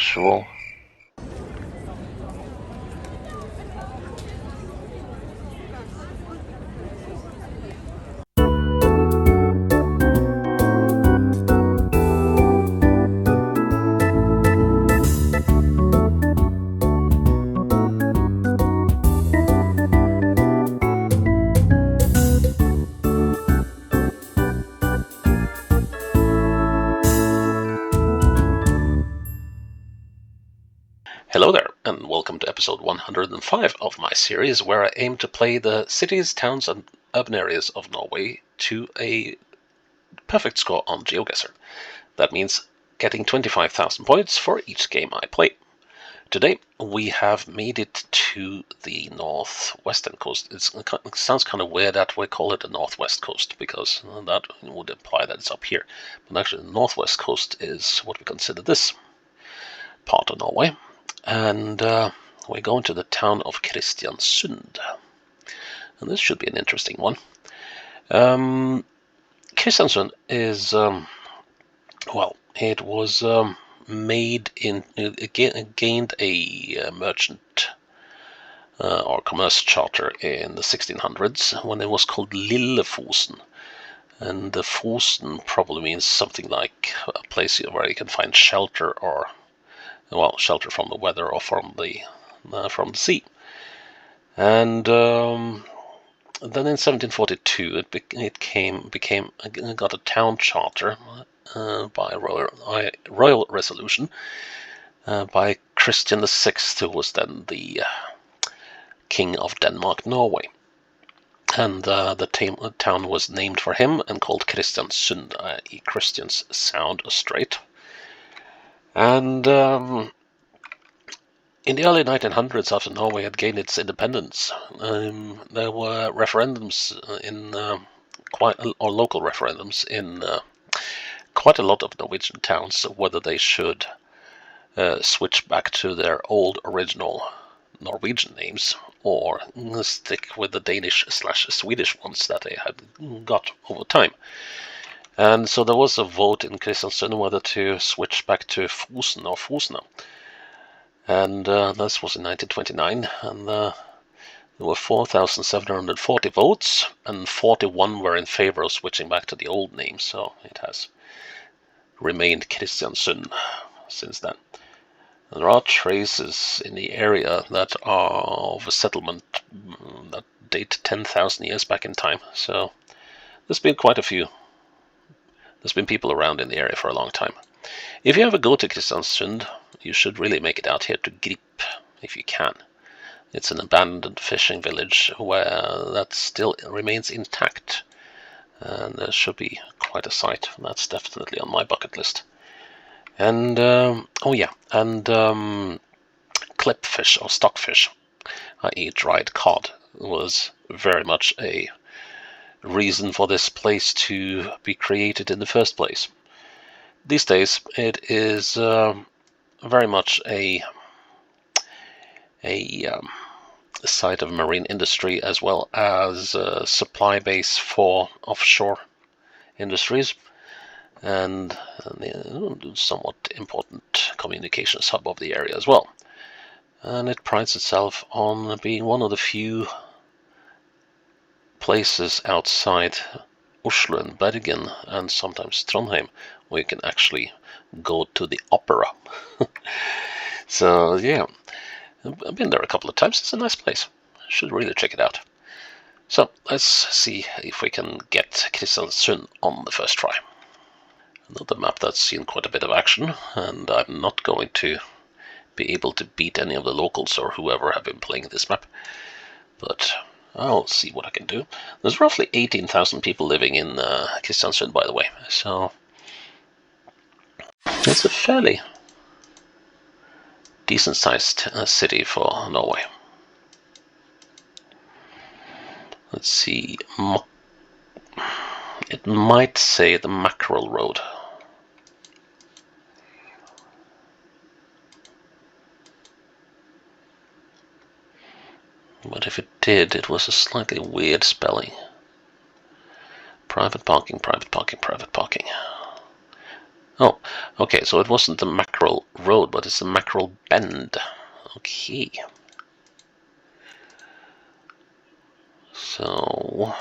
usual. Hello there, and welcome to episode 105 of my series, where I aim to play the cities, towns, and urban areas of Norway to a perfect score on Geoguessr. That means getting 25,000 points for each game I play. Today we have made it to the northwestern coast. It sounds kind of weird that we call it the northwest coast, because that would imply that it's up here. But actually the northwest coast is what we consider this part of Norway. And we're going to the town of Kristiansund. And this should be an interesting one. Kristiansund is, it was made in, it gained a merchant or commerce charter in the 1600s when it was called Lillefosen. And the Fosen probably means something like a place where you can find shelter, or shelter from the weather or from the sea. And then in 1742 it got a town charter by royal resolution by Christian VI, who was then the King of Denmark-Norway. And the town was named for him and called Kristiansund, i.e. Christians sound straight. And in the early 1900s, after Norway had gained its independence, there were referendums local referendums in quite a lot of Norwegian towns whether they should switch back to their old original Norwegian names or stick with the Danish/Swedish ones that they had got over time. And so there was a vote in Kristiansund whether to switch back to Fosen or Fosna. And this was in 1929, and there were 4,740 votes, and 41 were in favor of switching back to the old name, so it has remained Kristiansund since then. And there are traces in the area that are of a settlement that date 10,000 years back in time, so there's been quite a few. There's been people around in the area for a long time. If you ever go to Kristiansund, you should really make it out here to Grip, if you can. It's an abandoned fishing village where that still remains intact. And there should be quite a sight. That's definitely on my bucket list. And, clipfish or stockfish, i.e. dried cod, was very much a reason for this place to be created in the first place. These days it is very much a site of marine industry, as well as a supply base for offshore industries, and a somewhat important communications hub of the area as well. And it prides itself on being one of the few places outside Oslo and Bergen, and sometimes Trondheim, where you can actually go to the opera. So yeah, I've been there a couple of times. It's a nice place. Should really check it out. So let's see if we can get Kristiansund on the first try. Another map that's seen quite a bit of action, and I'm not going to be able to beat any of the locals or whoever have been playing this map, but I'll see what I can do. There's roughly 18,000 people living in Kristiansund, by the way, so it's a fairly decent-sized city for Norway. Let's see, it might say the Mackerel Road. But if it did, it was a slightly weird spelling. Private parking, private parking, private parking. Oh, okay, so it wasn't the mackerel road, but it's the mackerel bend. Okay. So,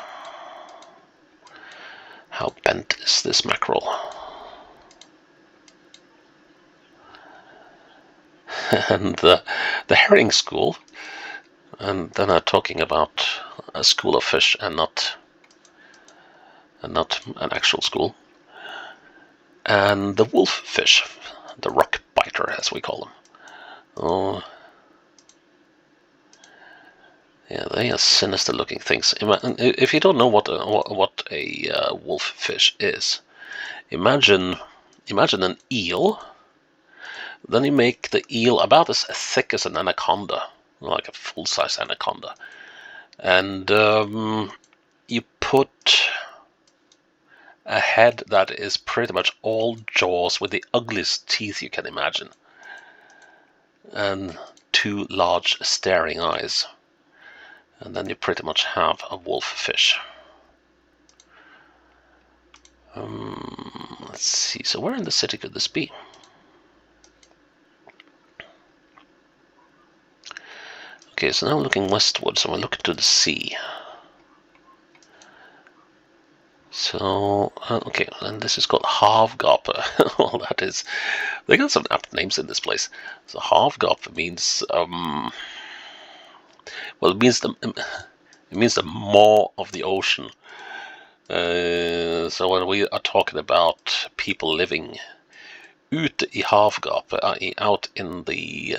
how bent is this mackerel? And the herring school, and then I'm talking about a school of fish and not an actual school. And the wolf fish, the rock biter as we call them. Oh, yeah, they are sinister looking things. If you don't know what a wolf fish is, imagine an eel. Then you make the eel about as thick as an anaconda, like a full-size anaconda, and you put a head that is pretty much all jaws with the ugliest teeth you can imagine, and two large staring eyes, and then you pretty much have a wolf fish. Let's see, so where in the city could this be? Okay, so now we're looking westwards, and we're looking to the sea. So, okay, and this is called Havgapet. Well, that is, they got some apt names in this place. So Havgapet means, well, it means the maw of the ocean. So when we are talking about people living ute I Havgapet, out in the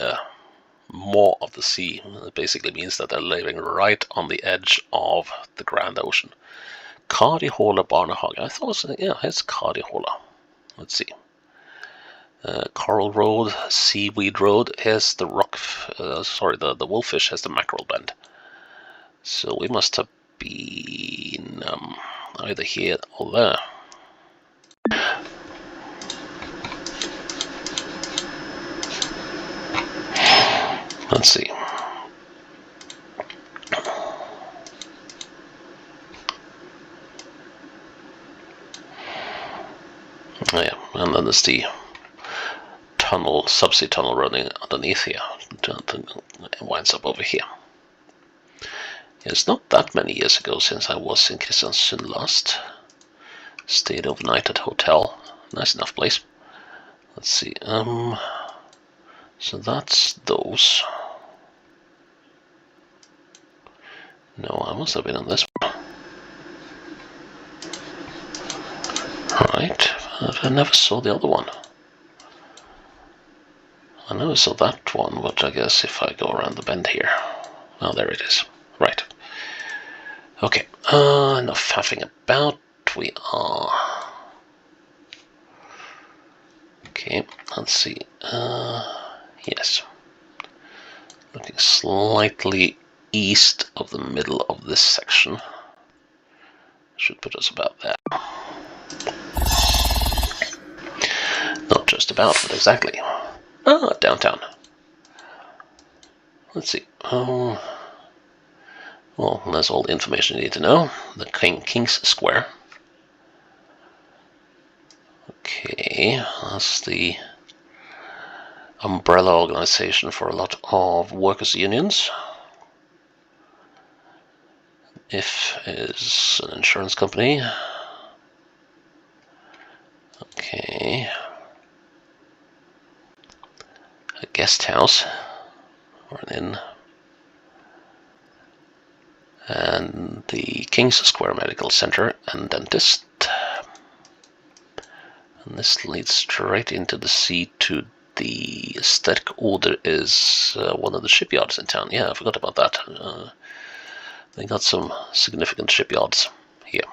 maw of the sea, it basically means that they're living right on the edge of the grand ocean. Karihola Barnehage. I thought it was, yeah, it's Karihola. Let's see. Coral Road, Seaweed Road. Here's the rock. Sorry, the wolffish has the mackerel bend. So we must have been either here or there. Let's see. Oh, yeah, and then there's the tunnel, subsea tunnel running underneath here. It winds up over here. It's not that many years ago since I was in Kristiansund last. Stayed overnight at a hotel. Nice enough place. Let's see. So that's those. No, I must have been on this one. Right, but I never saw the other one. I never saw that one, but I guess if I go around the bend here. Oh, there it is. Right. Okay, enough faffing about. We are... Okay, let's see. Yes. Looking slightly east of the middle of this section. Should put us about there. Not just about, but exactly. Ah, downtown. Let's see. Oh, well, that's all the information you need to know. The King's Square. Okay, that's the umbrella organization for a lot of workers' unions. If is an insurance company. Okay. A guest house or an inn. And the King's Square Medical Center and dentist. And this leads straight into the sea to the Sterk Oder is one of the shipyards in town. Yeah, I forgot about that. They got some significant shipyards here.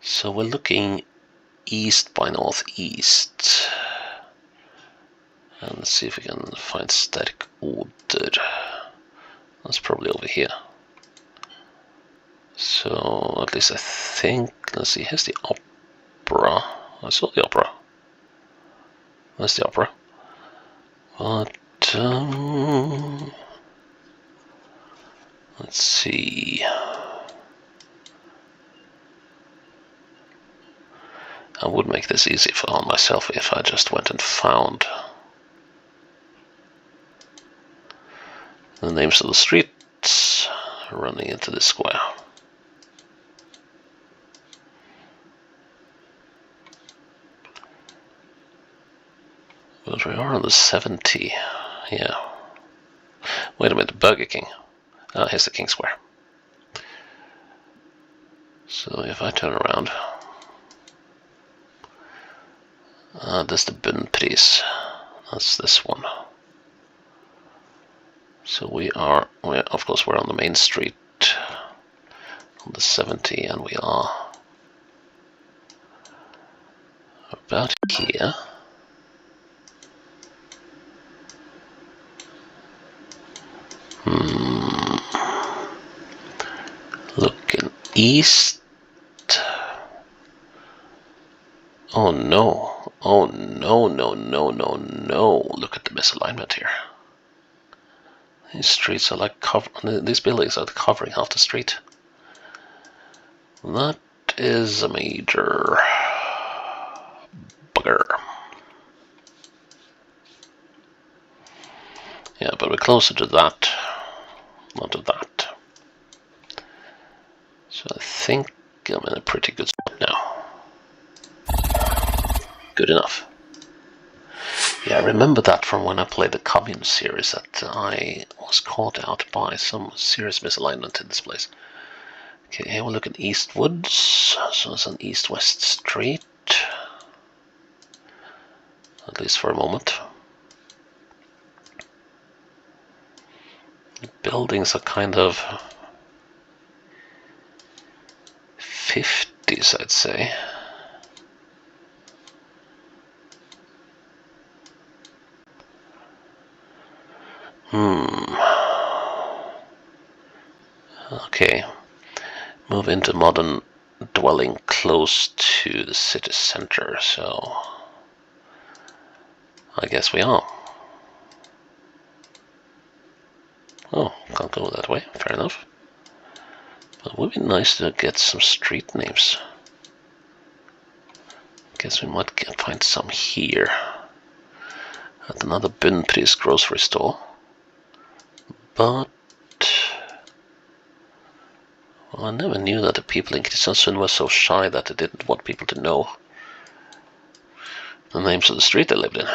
So we're looking east by northeast. And let's see if we can find Sterk Oder. That's probably over here. So at least I think, let's see, here's the opera. I saw the opera. There's the opera. But, let's see. I would make this easy for myself if I just went and found the names of the streets running into this square. But we are on the 70, yeah. Wait a minute, Burger King. Here's the King Square. So if I turn around, there's the Bunnpris. That's this one. So of course we're on the main street on the 70, and we are about here. Looking east. Oh no. Oh no, no, no, no, no. Look at the misalignment here. These streets are like these buildings are covering half the street. That is a major bugger. Yeah, but we're closer to that, not to that. So I think I'm in a pretty good spot now. Good enough. Yeah, I remember that from when I played the Commune series, that I was caught out by some serious misalignment in this place. Okay, here we're looking eastwards, so it's an east-west street, at least for a moment. The buildings are kind of 50s, I'd say. Okay, move into modern dwelling close to the city center, so I guess we are. Oh, can't go that way, fair enough. But it would be nice to get some street names. Guess we might find some here. At another Bunnpris grocery store. But well, I never knew that the people in Kristiansund were so shy that they didn't want people to know the names of the street they lived in.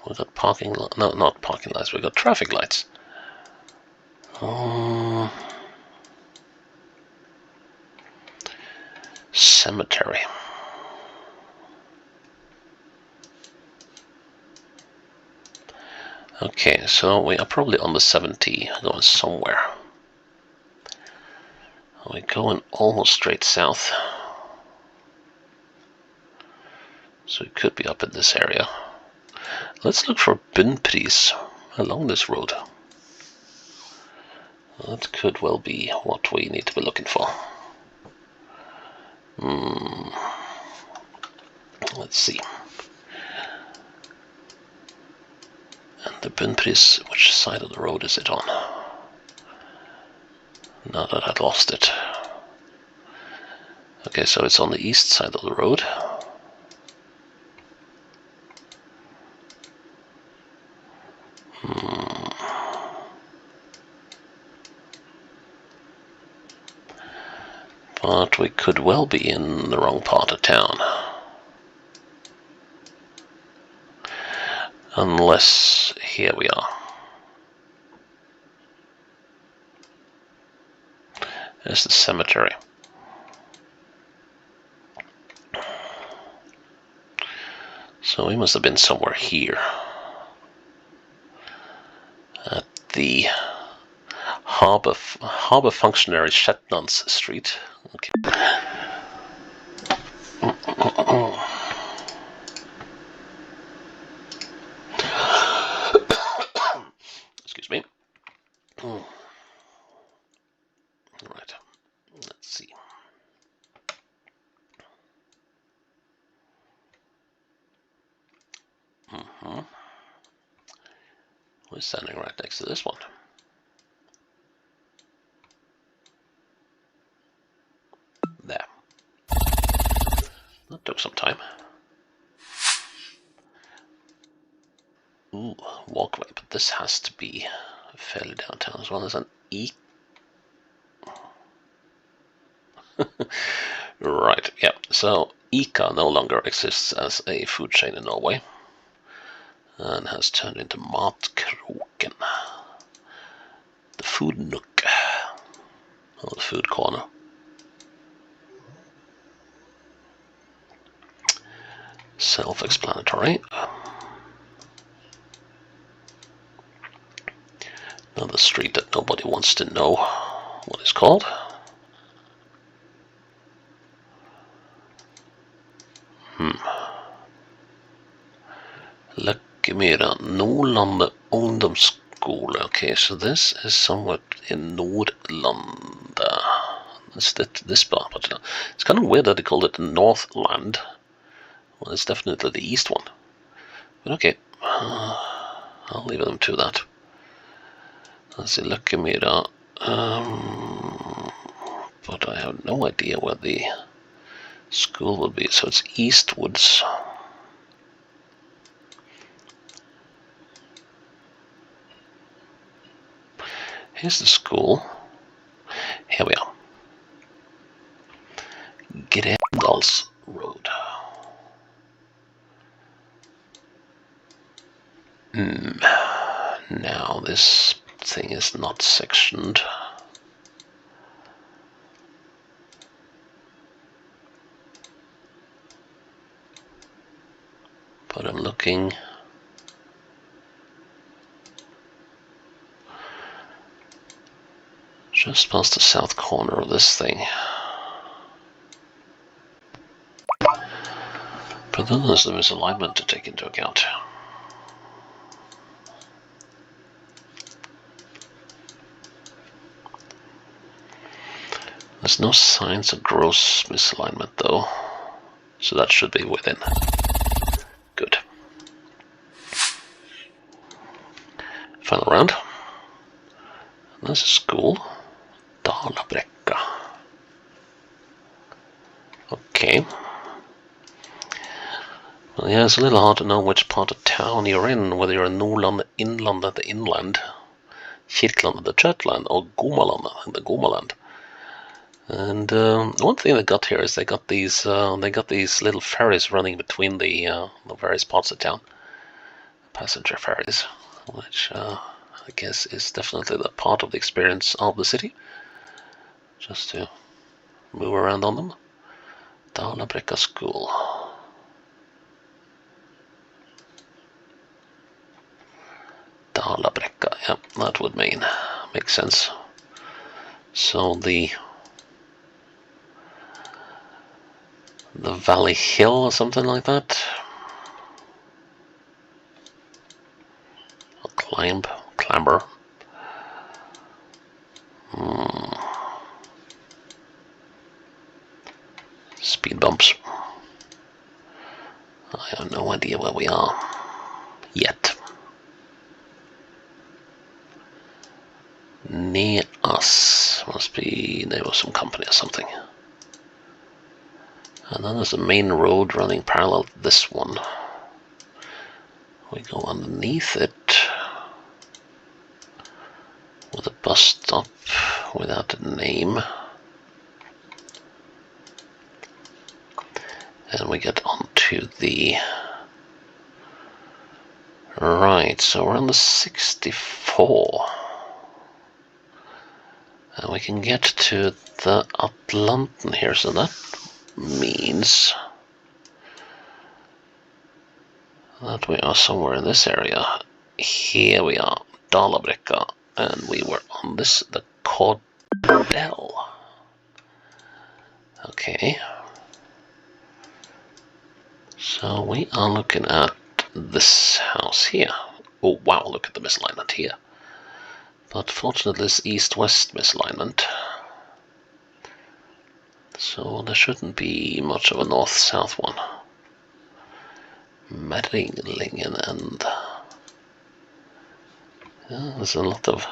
We got parking lights. No, not parking lights. We got traffic lights. Cemetery. Okay, so we are probably on the 70, going somewhere. We're going almost straight south. So it could be up in this area. Let's look for Bunnpris along this road. That could well be what we need to be looking for. Let's see. And the Bunnpris, which side of the road is it on? Now that I'd lost it. Okay, so it's on the east side of the road. But we could well be in the wrong part of town. Unless here we are. There's the cemetery. So we must have been somewhere here. At the Harbour Functionary Shetlands Street. Okay. Excuse me. Right. Let's see. We're standing right next to this one. There. Not took some time. Ooh, walkway, but this has to be fairly downtown as well. There's an Right, yeah. So Ica no longer exists as a food chain in Norway and has turned into Matkroken, the food nook, or the food corner. Self-explanatory. Another street that nobody wants to know what it's called. Løkkemyra, Nordlandet ungdomsskole. Okay, so this is somewhat in Nordlandet. Is that this part? But it's kind of weird that they called it Northland. Well, it's definitely the east one. But okay, I'll leave them to that. Let's see, Løkkemyra. But I have no idea where the school will be, so it's eastwards. Here's the school. Here we are. Grendals Road. Now this thing is not sectioned. But I'm looking. Just past the south corner of this thing. But then there's the misalignment to take into account. There's no signs of gross misalignment though, so that should be within. Good. Final round. There's a school. Dalabrekka. Okay. Well, yeah, it's a little hard to know which part of town you're in, whether you're in Nordland, Inland, the inland, Kirkland, the Jutland, or Gomaland, the Gomaland. And one thing they got here is they got these little ferries running between the various parts of town, passenger ferries, which I guess is definitely the part of the experience of the city, just to move around on them. Dalabrekka School. Dalabrekka, yeah, that would make sense. So the Valley Hill or something like that. Or clamber. Speed bumps. I have no idea where we are yet. Near us must be there was some company or something. And then there's a main road running parallel to this one. We go underneath it with a bus stop without a name. And we get onto the right, so we're on the 64. And we can get to the Atlanten here, so that means that we are somewhere in this area. Here we are, Dalabrekka, and we were on this, the Cordell. Okay. So we are looking at this house here. Oh wow, look at the misalignment here. But fortunately it's east-west misalignment. So there shouldn't be much of a north-south one. Merringlingen and... yeah, there's a lot of...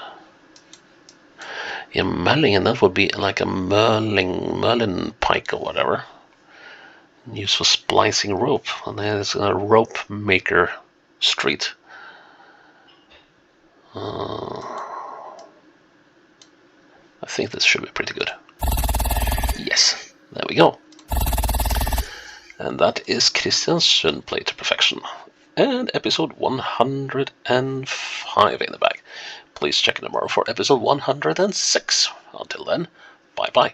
yeah, Merlingen, that would be like a Merlin pike or whatever. Used for splicing rope. And there's a rope maker street. I think this should be pretty good. Yes, there we go. And that is Kristiansund played to perfection. And episode 105 in the bag. Please check in tomorrow for episode 106. Until then, bye bye.